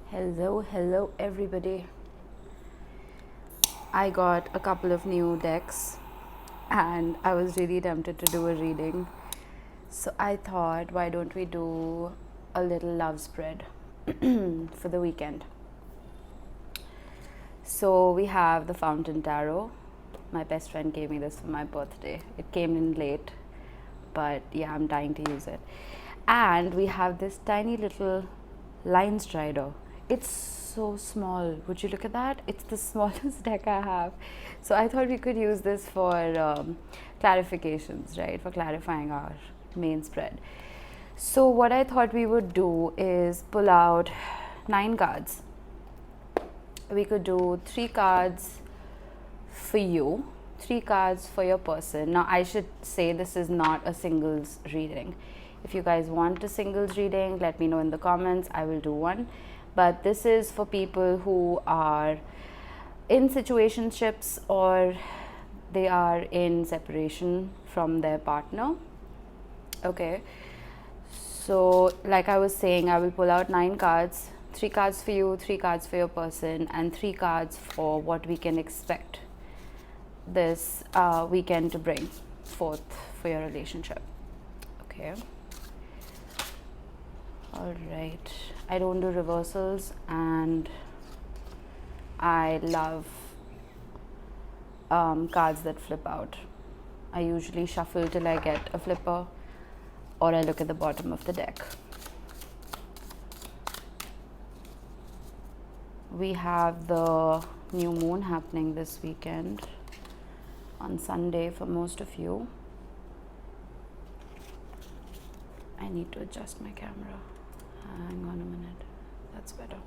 Hello everybody. I got a couple of new decks and I was really tempted to do a reading. So I thought, why don't we do a little love spread for the weekend? So we have the Fountain Tarot. My best friend gave me this for my birthday. It came in late, but yeah, I'm dying to use it. And we have this tiny little line strider. It's so small. Would you look at that? It's the smallest deck I have. So I thought we could use this for clarifications, right? For clarifying our main spread. So what I thought we would do is pull out 9 cards. We could do 3 cards for you, 3 cards for your person. Now I should say this is not a singles reading. If you guys want a singles reading, let me know in the comments. I will do one. But this is for people who are in situationships or they are in separation from their partner. Okay. So like I was saying, I will pull out 9 cards. 3 cards for you, 3 cards for your person, and 3 cards for what we can expect this weekend to bring forth for your relationship. Okay. All right. I don't do reversals and I love cards that flip out. I usually shuffle till I get a flipper or I look at the bottom of the deck. We have the new moon happening this weekend on Sunday for most of you. I need to adjust my camera. Hang on a minute. That's better.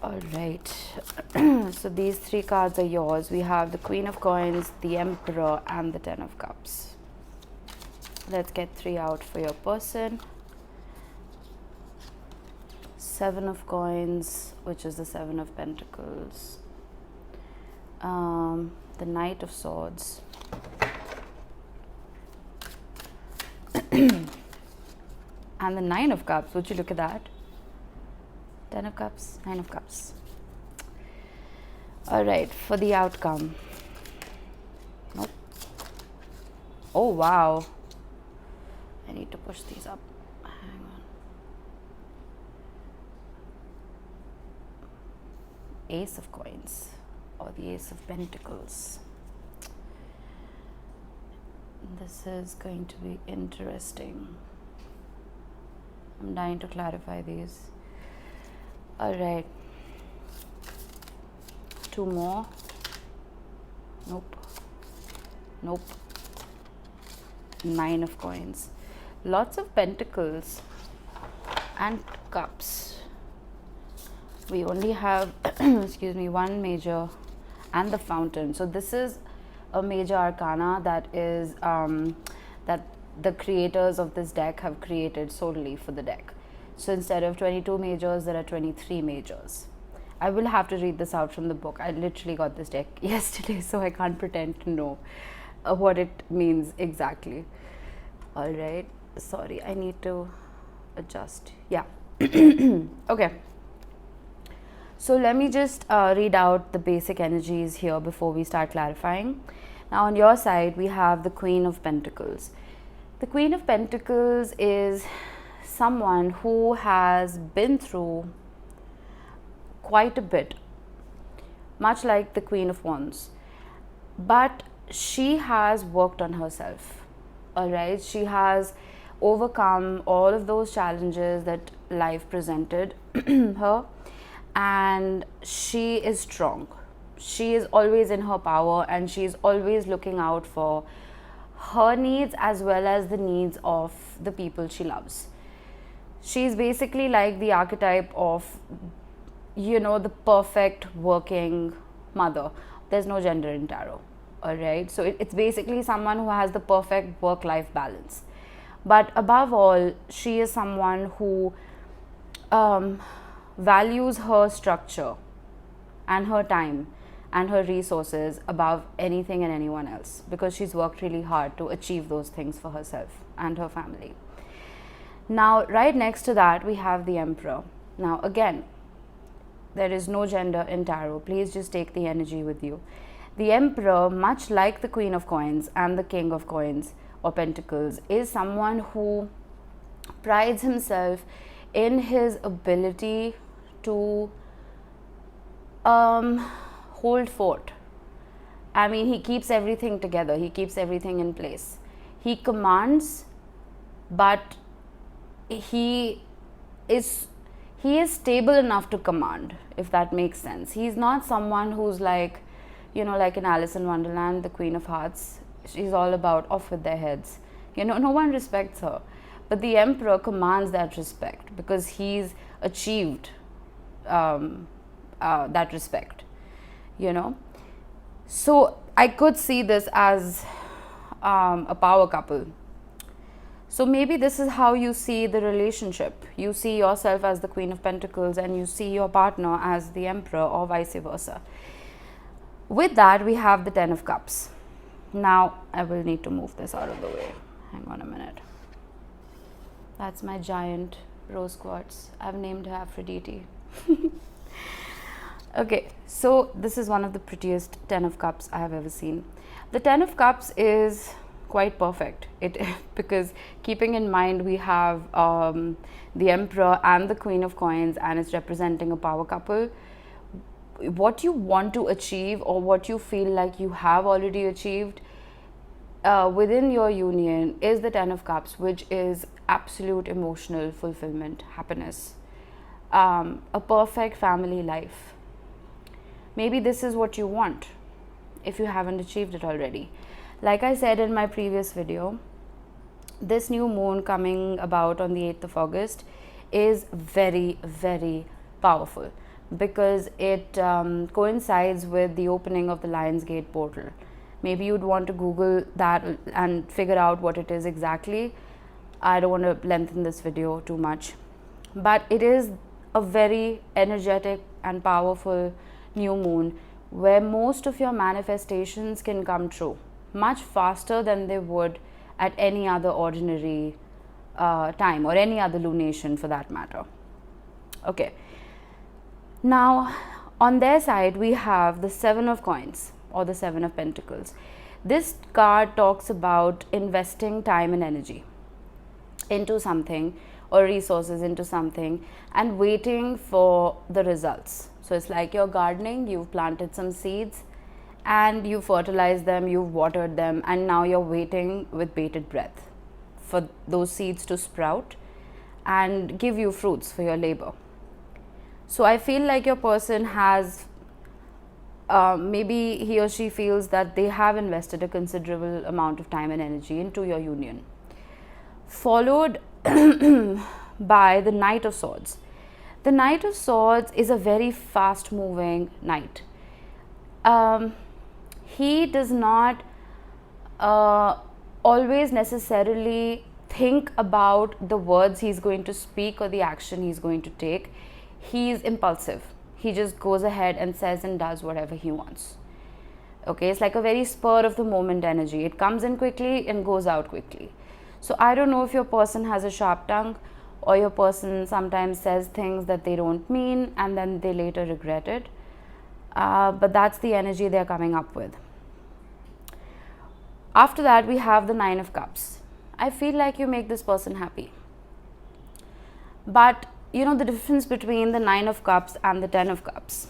All right. So these 3 cards are yours. We have the Queen of Coins, the Emperor, and the 10 of Cups. Let's get 3 out for your person. 7 of Coins, which is the 7 of Pentacles. The Knight of Swords. And the 9 of Cups. Would you look at that? 10 of Cups, 9 of Cups. All right, for the outcome. Nope. Oh, wow. I need to push these up. Hang on. Ace of Coins or the Ace of Pentacles. This is going to be interesting. I'm dying to clarify these. All right. 2 more. Nope. Nope. 9 of Coins. Lots of Pentacles and Cups. We only have, excuse me, 1 major and the Fountain. So this is a major arcana that is that the creators of this deck have created solely for the deck. So instead of 22 majors, there are 23 majors. I will have to read this out from the book. I literally got this deck yesterday, so I can't pretend to know what it means exactly. All right. Sorry, I need to adjust. Yeah. Okay. So let me just read out the basic energies here before we start clarifying. Now on your side, we have the Queen of Pentacles. The Queen of Pentacles is someone who has been through quite a bit, much like the Queen of Wands. But she has worked on herself, all right? She has overcome all of those challenges that life presented her, and she is strong. She is always in her power and she is always looking out for her needs as well as the needs of the people she loves. She's basically like the archetype of, the perfect working mother. There's no gender in tarot, all right? So it's basically someone who has the perfect work-life balance. But above all, she is someone who values her structure and her time and her resources above anything and anyone else, because she's worked really hard to achieve those things for herself and her family. Now, right next to that, we have the Emperor. Now, again, there is no gender in tarot. Please just take the energy with you. The Emperor, much like the Queen of Coins and the King of Coins or Pentacles, is someone who prides himself in his ability to hold fort. I mean, he keeps everything together. He keeps everything in place. He commands, but he is stable enough to command, if that makes sense. He's not someone who's like, like in Alice in Wonderland, the Queen of Hearts. She's all about off with their heads. No one respects her. But the Emperor commands that respect because he's achieved that respect, So I could see this as a power couple. So maybe this is how you see the relationship. You see yourself as the Queen of Pentacles and you see your partner as the Emperor, or vice versa. With that, we have the Ten of Cups. Now, I will need to move this out of the way. Hang on a minute. That's my giant rose quartz. I've named her Aphrodite. Okay, so this is one of the prettiest Ten of Cups I have ever seen. The Ten of Cups is quite perfect. Because keeping in mind we have the Emperor and the Queen of Coins, and it's representing a power couple. What you want to achieve, or what you feel like you have already achieved within your union, is the Ten of Cups, which is absolute emotional fulfillment, happiness, a perfect family life. Maybe this is what you want if you haven't achieved it already. Like I said in my previous video, this new moon coming about on the 8th of August is very, very powerful because it coincides with the opening of the Lionsgate portal. Maybe you'd want to Google that and figure out what it is exactly. I don't want to lengthen this video too much, but it is a very energetic and powerful new moon where most of your manifestations can come true much faster than they would at any other ordinary time, or any other lunation for that matter. Okay, now on their side we have the Seven of Coins, or the Seven of Pentacles. This card talks about investing time and energy into something, or resources into something, and waiting for the results. So it's like you're gardening, you've planted some seeds and you fertilized them, you've watered them, and now you're waiting with bated breath for those seeds to sprout and give you fruits for your labor. So I feel like your person has maybe he or she feels that they have invested a considerable amount of time and energy into your union, followed by the Knight of Swords. The Knight of Swords is a very fast moving knight. He does not always necessarily think about the words he's going to speak or the action he's going to take. He's impulsive. He just goes ahead and says and does whatever he wants. Okay, it's like a very spur of the moment energy. It comes in quickly and goes out quickly. So I don't know if your person has a sharp tongue, or your person sometimes says things that they don't mean and then they later regret it. But that's the energy they're coming up with. After that, we have the Nine of Cups. I feel like you make this person happy. But you know the difference between the Nine of Cups and the Ten of Cups.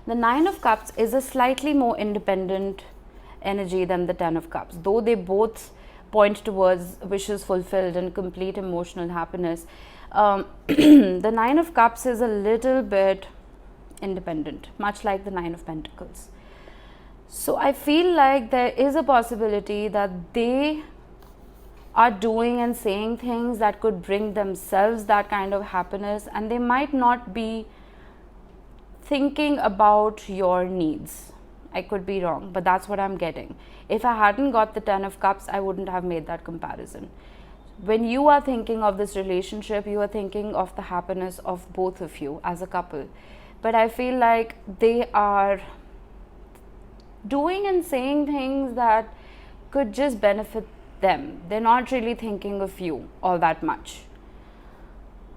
The Nine of Cups is a slightly more independent energy than the Ten of Cups. Though they both point towards wishes fulfilled and complete emotional happiness, the Nine of Cups is a little bit independent, much like the Nine of Pentacles. So I feel like there is a possibility that they are doing and saying things that could bring themselves that kind of happiness, and they might not be thinking about your needs. I could be wrong, but that's what I'm getting. If I hadn't got the Ten of Cups, I wouldn't have made that comparison. When you are thinking of this relationship, you are thinking of the happiness of both of you as a couple. But I feel like they are doing and saying things that could just benefit them. They're not really thinking of you all that much.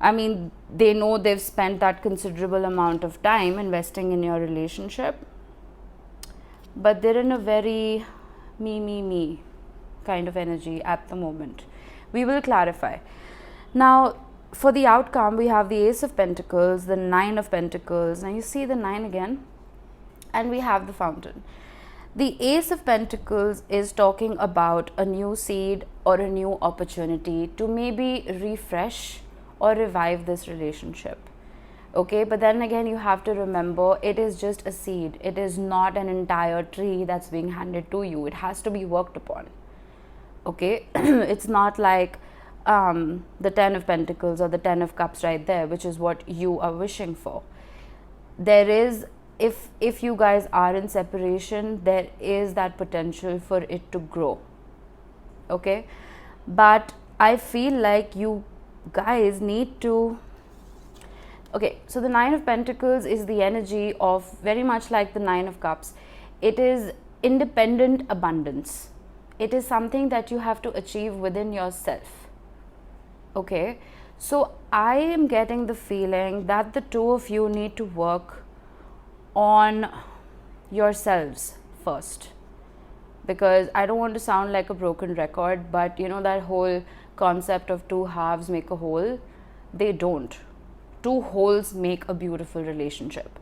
I mean, they know they've spent that considerable amount of time investing in your relationship, but they're in a very me kind of energy at the moment. We will clarify. Now, for the outcome, we have the Ace of Pentacles, the Nine of Pentacles. Now, you see the 9 again, and we have the Fountain. The Ace of Pentacles is talking about a new seed or a new opportunity to maybe refresh or revive this relationship. Okay, but then again, you have to remember, it is just a seed. It is not an entire tree that's being handed to you. It has to be worked upon. Okay, it's not like the 10 of Pentacles or the 10 of Cups right there, which is what you are wishing for. There is, if you guys are in separation, there is that potential for it to grow. Okay, but I feel like you guys need to. Okay, so the 9 of Pentacles is the energy of, very much like the 9 of Cups, it is independent abundance. It is something that you have to achieve within yourself. Okay, so I am getting the feeling that the two of you need to work on yourselves first, because I don't want to sound like a broken record, but you know that whole concept of two halves make a whole, they don't. Two wholes make a beautiful relationship,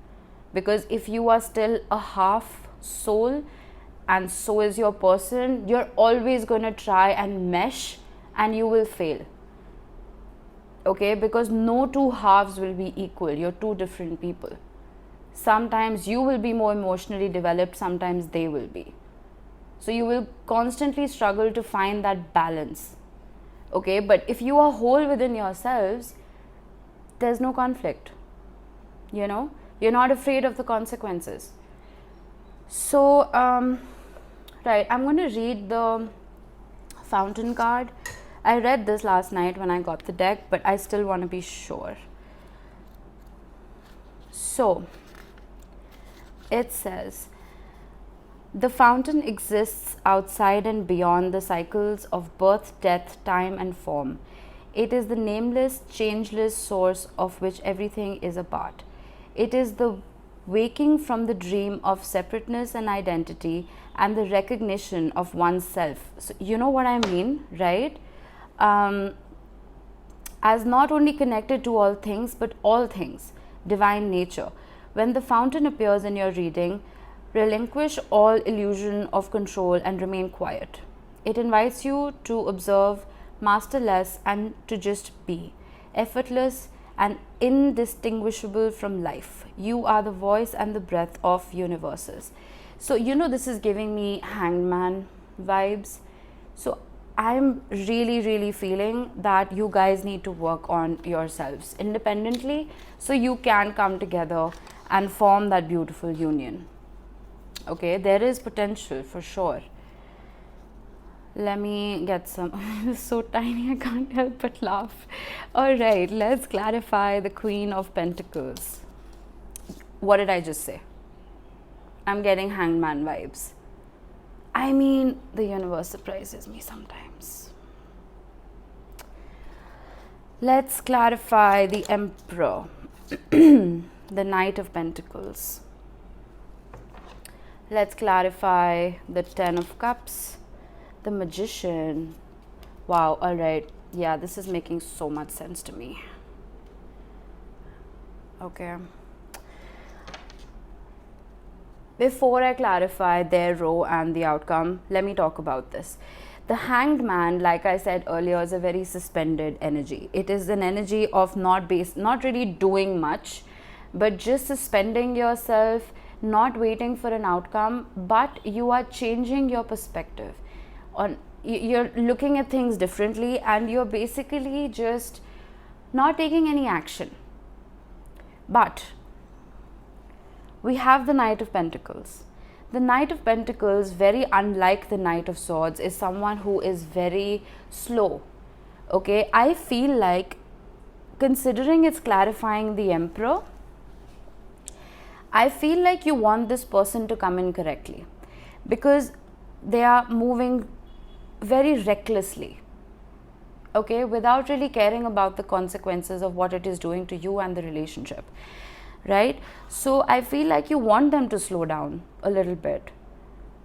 because if you are still a half soul and so is your person, you're always going to try and mesh and you will fail. Okay, because no two halves will be equal. You're two different people. Sometimes you will be more emotionally developed, sometimes they will be. So you will constantly struggle to find that balance. Okay, but if you are whole within yourselves, there's no conflict. You know, you're not afraid of the consequences. So, right, I'm going to read the Fountain card. I read this last night when I got the deck, but I still want to be sure. So, it says, the Fountain exists outside and beyond the cycles of birth, death, time, and form. It is the nameless, changeless source of which everything is a part. It is the waking from the dream of separateness and identity and the recognition of oneself. So, you know what I mean, right? As not only connected to all things, but all things, divine nature. When the Fountain appears in your reading, relinquish all illusion of control and remain quiet. It invites you to observe, master less, and to just be effortless and indistinguishable from life. You are the voice and the breath of universes. So, you know, this is giving me Hangman vibes. So I'm really feeling that you guys need to work on yourselves independently so you can come together and form that beautiful union. Okay, there is potential for sure. Let me get some. It's so tiny, I can't help but laugh. All right, let's clarify the Queen of Pentacles. What did I just say? I'm getting Hangman vibes. I mean, the universe surprises me sometimes. Let's clarify the Emperor, the Knight of Pentacles. Let's clarify the Ten of Cups, the Magician. Wow, all right. Yeah, this is making so much sense to me. Okay. Before I clarify their row and the outcome, let me talk about this. The Hanged Man, like I said earlier, is a very suspended energy. It is an energy of not really doing much, but just suspending yourself, not waiting for an outcome, but you are changing your perspective. You're looking at things differently, and you're basically just not taking any action. But we have the Knight of Pentacles. The Knight of Pentacles, very unlike the Knight of Swords, is someone who is very slow. Okay, I feel like, considering it's clarifying the Emperor, I feel like you want this person to come in correctly, because they are moving very recklessly. okay, without really caring about the consequences of what it is doing to you and the relationship, right? So I feel like you want them to slow down a little bit,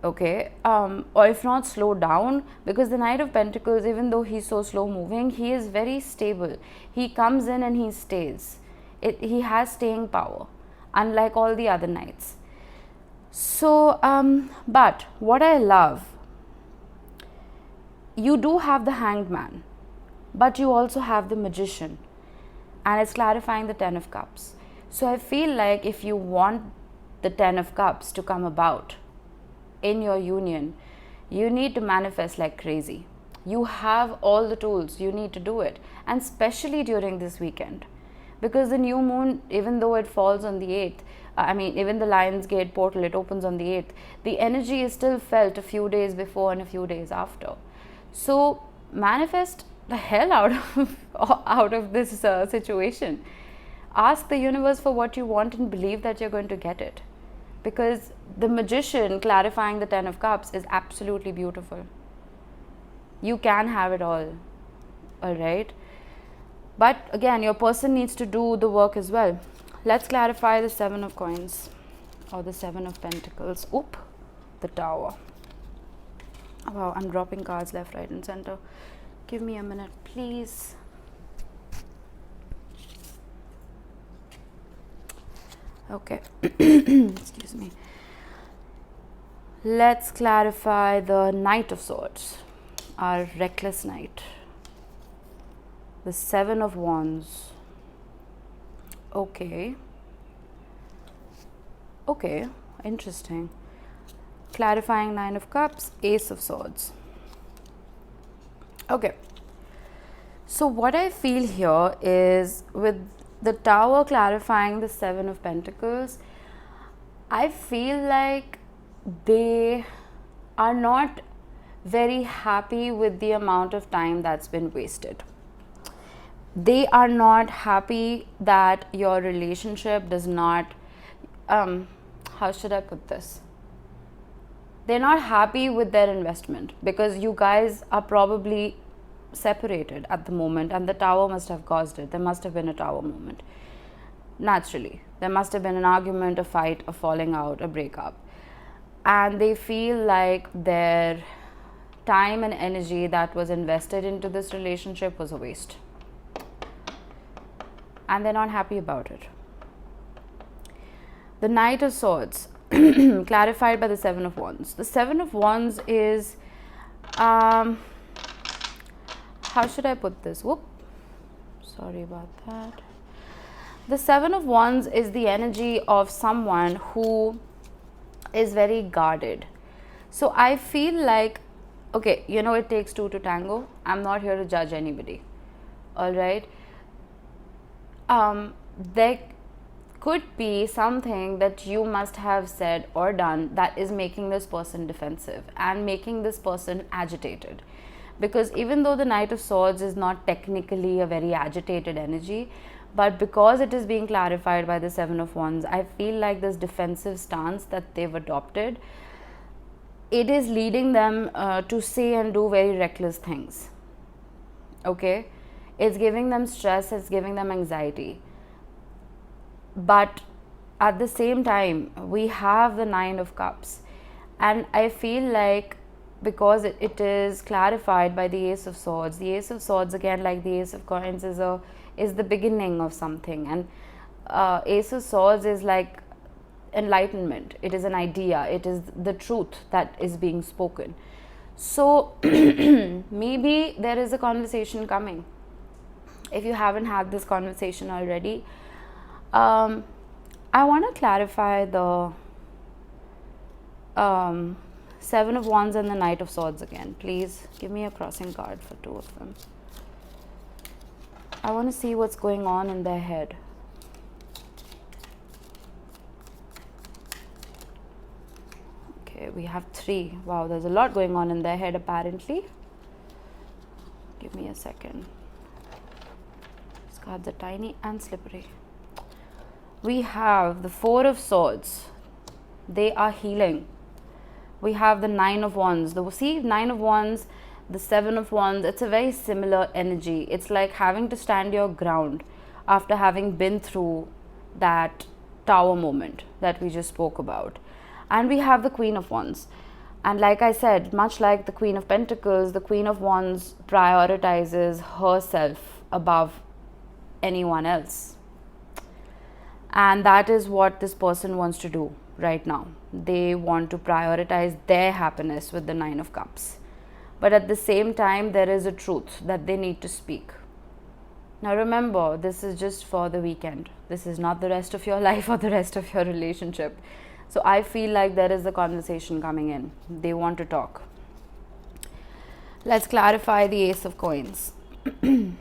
okay, or if not slow down, because the Knight of Pentacles, even though he's so slow moving, he is very stable. He comes in and he stays. He has staying power, unlike all the other knights. So but what I love, you do have the Hanged Man, but you also have the Magician, and it's clarifying the Ten of Cups. So I feel like if you want the Ten of Cups to come about in your union, you need to manifest like crazy. You have all the tools, you need to do it, and especially during this weekend, because the new moon, even though it falls on the 8th, even the Lion's Gate portal, it opens on the 8th, the energy is still felt a few days before and a few days after. So manifest the hell out of this situation. Ask the universe for what you want and believe that you're going to get it, because the Magician clarifying the Ten of Cups is absolutely beautiful. You can have it all right? But again, your person needs to do the work as well. Let's clarify the Seven of Coins or the Seven of Pentacles. Oop, the Tower. Wow, I'm dropping cards left, right and center. Give me a minute, please. Okay. Excuse me. Let's clarify the Knight of Swords, our reckless knight. The Seven of Wands. Okay, interesting. Clarifying Nine of Cups, Ace of Swords. Okay, so what I feel here is, with the Tower clarifying the Seven of Pentacles, I feel like they are not very happy with the amount of time that's been wasted. They are not happy that your relationship does not, how should I put this? They're not happy with their investment, because you guys are probably separated at the moment, and the Tower must have caused it. There must have been a Tower moment. Naturally, there must have been an argument, a fight, a falling out, a breakup. And they feel like their time and energy that was invested into this relationship was a waste. And they're not happy about it. The Knight of Swords, clarified by the Seven of Wands. The Seven of Wands is, how should I put this? Whoop. Sorry about that. The Seven of Wands is the energy of someone who is very guarded. So I feel like, okay, it takes two to tango. I'm not here to judge anybody. All right. There could be something that you must have said or done that is making this person defensive and making this person agitated. Because even though the Knight of Swords is not technically a very agitated energy, but because it is being clarified by the Seven of Wands, I feel like this defensive stance that they've adopted, it is leading them to say and do very reckless things. Okay? It's giving them stress, it's giving them anxiety. But at the same time, we have the Nine of Cups. And I feel like, because it is clarified by the Ace of Swords. The Ace of Swords, again, like the Ace of Coins, is the beginning of something. And Ace of Swords is like enlightenment. It is an idea. It is the truth that is being spoken. So maybe there is a conversation coming. If you haven't had this conversation already, I want to clarify the Seven of Wands and the Knight of Swords again. Please give me a crossing card for two of them. I want to see what's going on in their head. Okay, we have three. Wow, there's a lot going on in their head apparently. Give me a second. These cards are tiny and slippery. We have the Four of Swords. They are healing. We have the Nine of Wands. See, Nine of Wands, The Seven of Wands, it's a very similar energy. It's like having to stand your ground after having been through that tower moment that we just spoke about. And we have the Queen of Wands. And like I said, much like the Queen of Pentacles, the Queen of Wands prioritizes herself above anyone else. And that is what this person wants to do right now. They want to prioritize their happiness with the Nine of Cups. But at the same time, there is a truth that they need to speak. Now remember, this is just for the weekend. This is not the rest of your life or the rest of your relationship. So I feel like there is a conversation coming in. They want to talk. Let's clarify the Ace of Coins. 10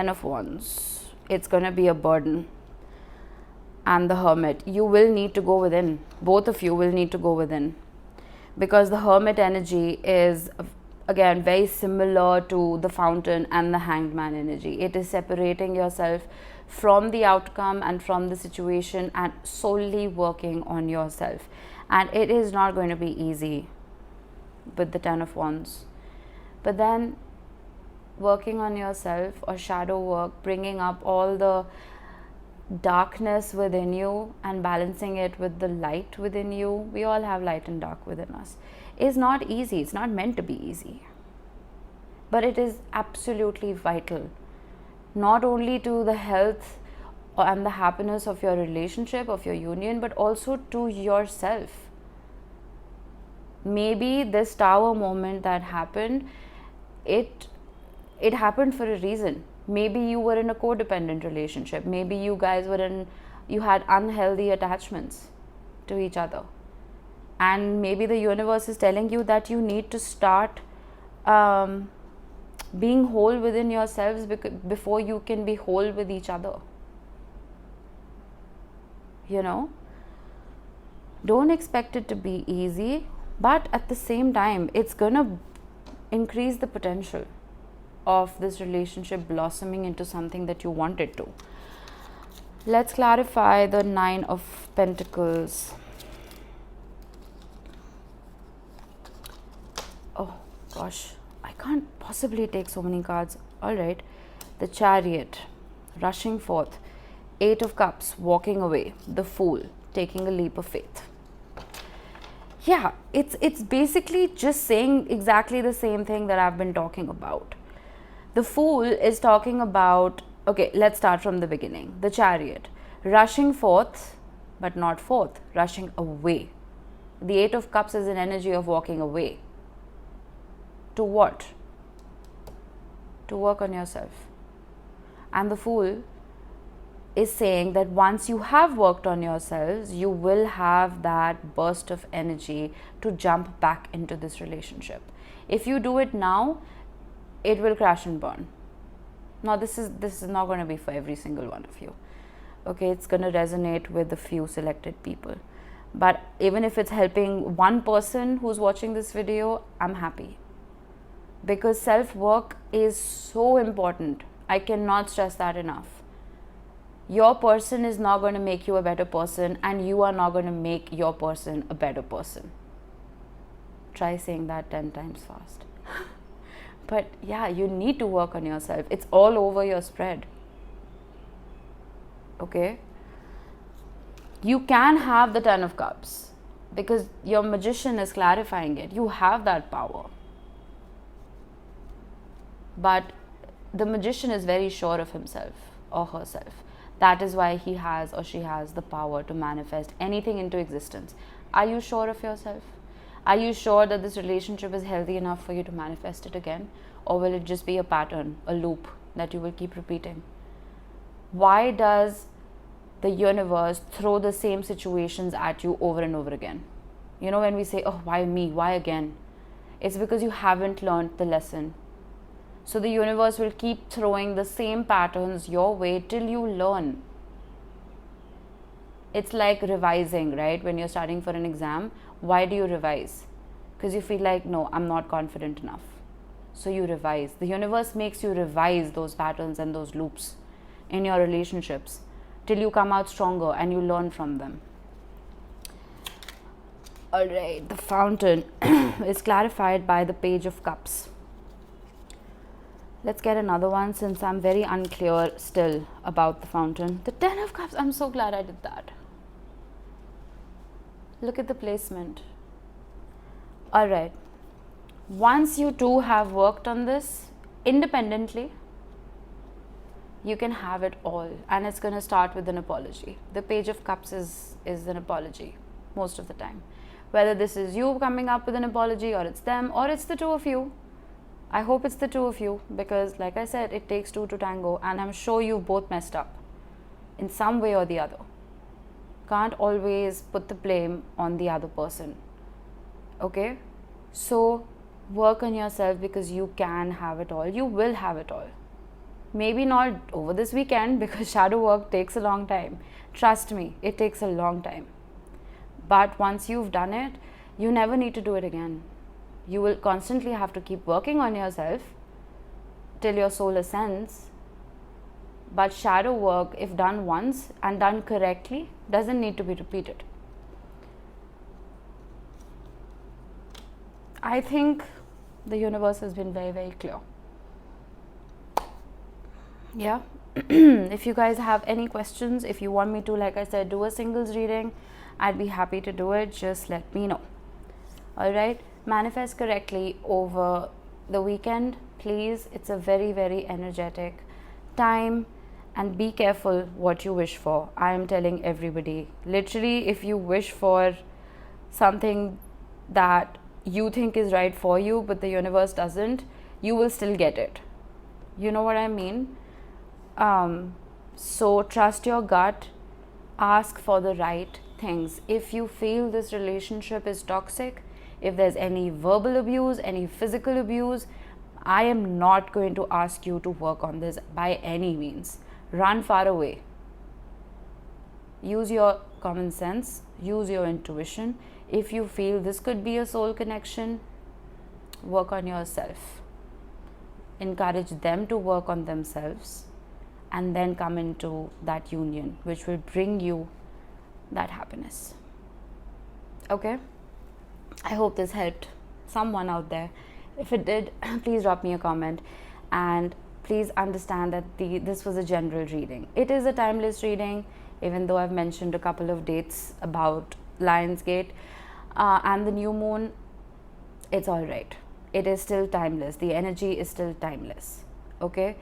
of Wands. It's going to be a burden. And the Hermit. You will need to go within. Both of you will need to go within. Because the Hermit energy is, again, very similar to the Fountain and the Hanged Man energy. It is separating yourself from the outcome and from the situation and solely working on yourself. And it is not going to be easy with the 10 of Wands. But then working on yourself or shadow work, bringing up all the darkness within you and balancing it with the light within you, we all have light and dark within us, is not easy. It's not meant to be easy. But it is absolutely vital, not only to the health and the happiness of your relationship, of your union, but also to yourself. Maybe this tower moment that happened, it happened for a reason. Maybe you were in a codependent relationship. Maybe you guys you had unhealthy attachments to each other. And maybe the universe is telling you that you need to start being whole within yourselves before you can be whole with each other. You know? Don't expect it to be easy, but at the same time, it's gonna increase the potential of this relationship blossoming into something that you want it to. Let's clarify the 9 of Pentacles. Oh gosh, I can't possibly take so many cards. Alright, the Chariot, rushing forth. 8 of Cups, walking away. The Fool, taking a leap of faith. Yeah, it's basically just saying exactly the same thing that I've been talking about. The Fool is talking about, okay, let's start from the beginning. The Chariot, rushing forth, but not forth, rushing away. The 8 of Cups is an energy of walking away. To what? To work on yourself. And the Fool is saying that once you have worked on yourselves, you will have that burst of energy to jump back into this relationship. If you do it now, it will crash and burn. Now this is not going to be for every single one of you. Okay, it's going to resonate with a few selected people. But even if it's helping one person who's watching this video, I'm happy. Because self-work is so important. I cannot stress that enough. Your person is not going to make you a better person, and you are not going to make your person a better person. Try saying that 10 times fast. But yeah, you need to work on yourself. It's all over your spread. Okay? You can have the 10 of Cups because your magician is clarifying it. You have that power. But the magician is very sure of himself or herself. That is why he has or she has the power to manifest anything into existence. Are you sure of yourself? Are you sure that this relationship is healthy enough for you to manifest it again? Or will it just be a pattern, a loop that you will keep repeating? Why does the universe throw the same situations at you over and over again? You know, when we say, oh, why me? Why again? It's because you haven't learned the lesson. So the universe will keep throwing the same patterns your way till you learn. It's like revising, right? When you're studying for an exam, why do you revise? Because you feel like, no, I'm not confident enough. So you revise. The universe makes you revise those patterns and those loops in your relationships till you come out stronger and you learn from them. Alright, the fountain is clarified by the Page of Cups. Let's get another one since I'm very unclear still about the fountain. The Ten of Cups, I'm so glad I did that. Look at the placement. Alright, once you two have worked on this independently, you can have it all, and it's going to start with an apology. The Page of Cups is an apology most of the time. Whether this is you coming up with an apology, or it's them, or it's the two of you. I hope it's the two of you, because like I said, it takes two to tango, and I'm sure you both messed up in some way or the other. Can't always put the blame on the other person. Okay? So work on yourself, because you can have it all. You will have it all. Maybe not over this weekend, because shadow work takes a long time. Trust me, it takes a long time. But once you've done it, you never need to do it again. You will constantly have to keep working on yourself till your soul ascends. But shadow work, if done once and done correctly, doesn't need to be repeated. I think the universe has been very, very clear. Yeah. If you guys have any questions, if you want me to, like I said, do a singles reading, I'd be happy to do it. Just let me know. Alright, manifest correctly over the weekend, please. It's a very, very energetic time, and be careful what you wish for. I am telling everybody, literally, if you wish for something that you think is right for you, but the universe doesn't, you will still get it. You know what I mean? So trust your gut, ask for the right things. If you feel this relationship is toxic, if there's any verbal abuse, any physical abuse, I am not going to ask you to work on this by any means. Run far away. Use your common sense, use your intuition. If you feel this could be a soul connection, work on yourself. Encourage them to work on themselves, and then come into that union, which will bring you that happiness. Okay? I hope this helped someone out there. If it did, please drop me a comment, and please understand that this was a general reading. It is a timeless reading, even though I've mentioned a couple of dates about Lionsgate and the new moon. It's all right. It is still timeless. The energy is still timeless. Okay?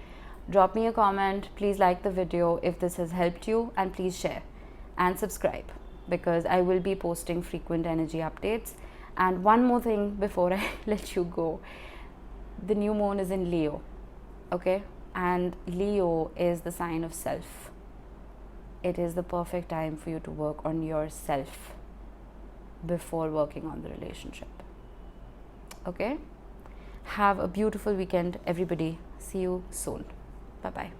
Drop me a comment. Please like the video if this has helped you, and please share and subscribe, because I will be posting frequent energy updates. And one more thing before I let you go. The new moon is in Leo. Okay? And Leo is the sign of self. It is the perfect time for you to work on yourself before working on the relationship. Okay? Have a beautiful weekend, everybody. See you soon. Bye-bye.